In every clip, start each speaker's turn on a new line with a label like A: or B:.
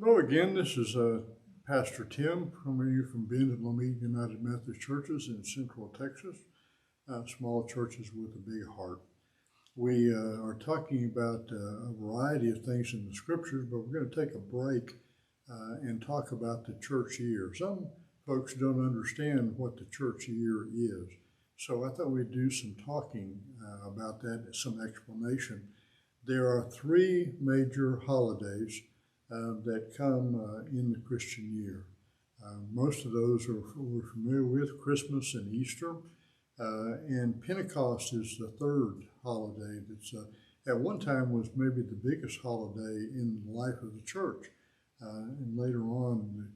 A: Hello again. This is Pastor Tim coming to you from Bend and Lomita United Methodist Churches in Central Texas, small churches with a big heart. We are talking about a variety of things in the scriptures, but we're going to take a break and talk about the church year. Some folks don't understand what the church year is, so I thought we'd do some talking about that, some explanation. There are three major holidays that come in the Christian year. Most of those we're familiar with: Christmas and Easter, and Pentecost is the third holiday that's at one time was maybe the biggest holiday in the life of the church, and later on, the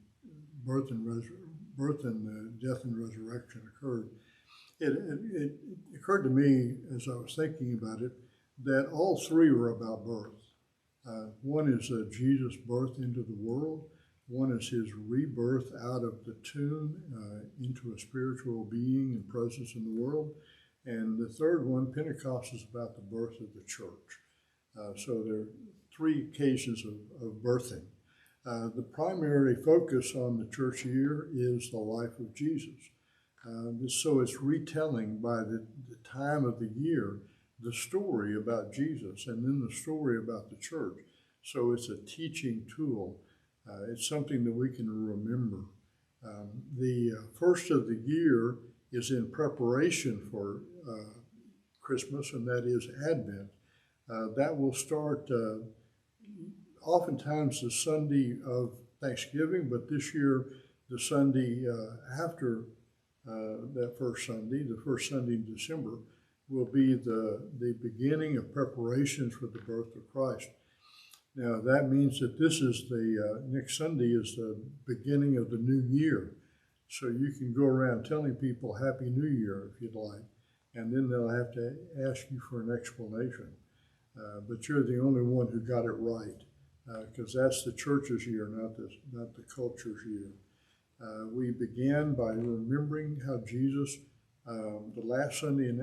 A: birth and death and resurrection occurred. It occurred to me as I was thinking about it that all three were about birth. One is Jesus' birth into the world. One is his rebirth out of the tomb into a spiritual being and presence in the world. And the third one, Pentecost, is about the birth of the church. So there are three cases of birthing. The primary focus on the church year is the life of Jesus. So it's retelling by the time of the year the story about Jesus and then the story about the church. So it's a teaching tool. It's something that we can remember. The first of the year is in preparation for Christmas, and that is Advent. That will start oftentimes the Sunday of Thanksgiving, but this year the Sunday after that first Sunday, the first Sunday in December, will be the beginning of preparations for the birth of Christ. Now that means that this is the next Sunday is the beginning of the new year. So you can go around telling people Happy New Year if you'd like, and then they'll have to ask you for an explanation. But you're the only one who got it right, because that's the church's year, not the culture's year. We began by remembering how Jesus, the last Sunday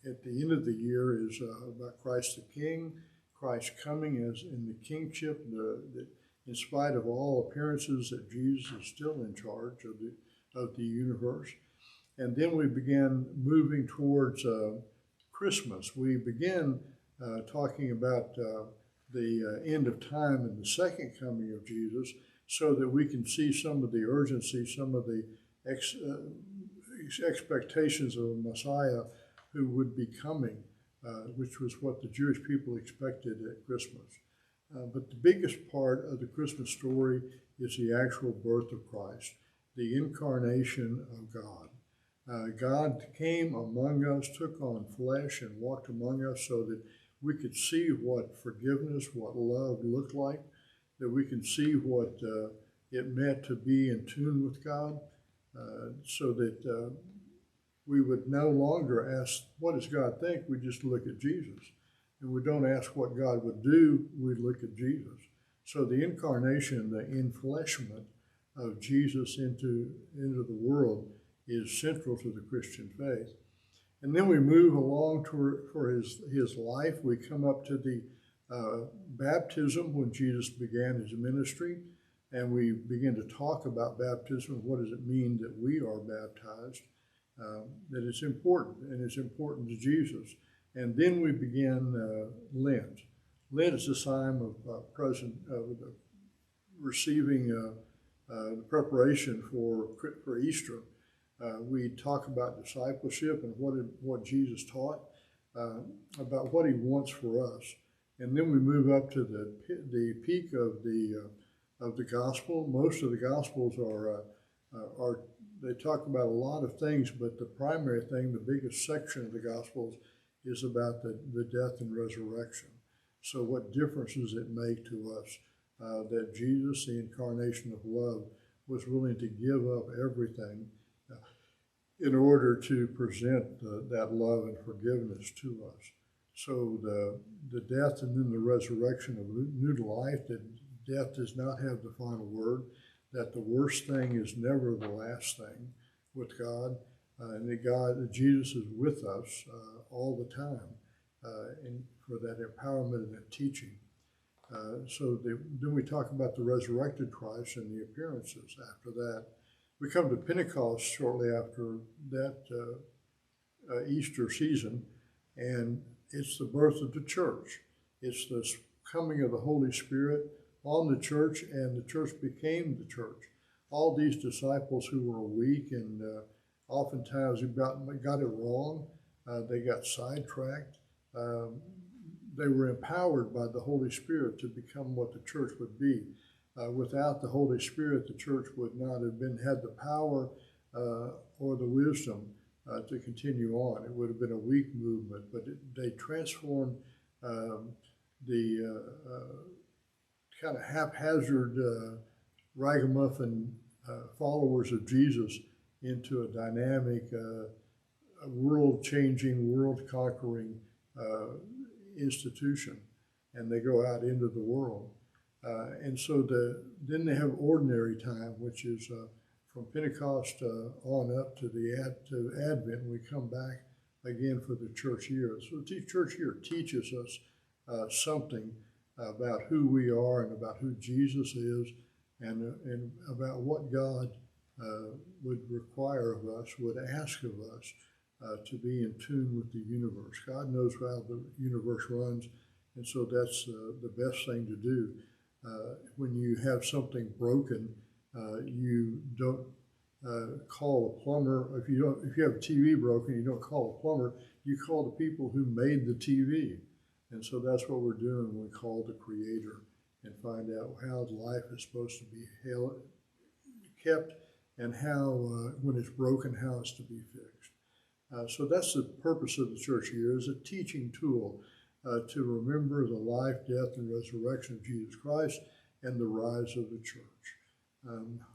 A: at the end of the year is about Christ the King, Christ coming as in the kingship, in spite of all appearances that Jesus is still in charge of the universe. And then we began moving towards Christmas. We began talking about the end of time and the second coming of Jesus, so that we can see some of the urgency, some of the expectations of a Messiah who would be coming, which was what the Jewish people expected at Christmas. But the biggest part of the Christmas story is the actual birth of Christ, the incarnation of God. God came among us, took on flesh, and walked among us so that we could see what forgiveness, what love looked like, that we can see what it meant to be in tune with God, so that we would no longer ask, what does God think? We just look at Jesus. And we don't ask what God would do, we look at Jesus. So the incarnation, the enfleshment of Jesus into the world is central to the Christian faith. And then we move along for his life. We come up to the baptism when Jesus began his ministry, and we begin to talk about baptism. What does it mean that we are baptized? That it's important, and it's important to Jesus. And then we begin Lent. Lent is a sign of receiving the preparation for Easter. We talk about discipleship and what Jesus taught, about what he wants for us. And then we move up to the peak of the gospel. Most of the gospels are they talk about a lot of things, but the primary thing, the biggest section of the gospels, is about the death and resurrection. So what difference does it make to us that Jesus, the incarnation of love, was willing to give up everything in order to present that love and forgiveness to us? So the death and then the resurrection of new life, that death does not have the final word, that the worst thing is never the last thing with God, and that Jesus is with us all the time, and for that empowerment and that teaching. Then we talk about the resurrected Christ and the appearances after that. We come to Pentecost shortly after that Easter season, and it's the birth of the church. It's the coming of the Holy Spirit on the church, and the church became the church. All these disciples who were weak and oftentimes got it wrong, they got sidetracked. They were empowered by the Holy Spirit to become what the church would be. Without the Holy Spirit, the church would not have had the power or the wisdom to continue on. It would have been a weak movement, but they transformed the kind of haphazard ragamuffin followers of Jesus into a dynamic, world-changing, world-conquering institution, and they go out into the world. And so then they have ordinary time, which is from Pentecost on up to Advent. We come back again for the church year. So the church year teaches us something about who we are and about who Jesus is, and about what God would require of us, would ask of us to be in tune with the universe. God knows how the universe runs, and so that's the best thing to do. When you have something broken, you don't call a plumber. If you have a TV broken, you don't call a plumber. You call the people who made the TV. And so that's what we're doing when we call the Creator and find out how life is supposed to be kept, and how, when it's broken, how it's to be fixed. So that's the purpose of the church year, is a teaching tool to remember the life, death, and resurrection of Jesus Christ and the rise of the church.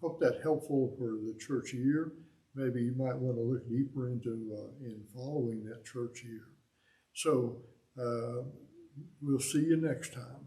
A: Hope that's helpful for the church year. Maybe you might want to look deeper into in following that church year. So we'll see you next time.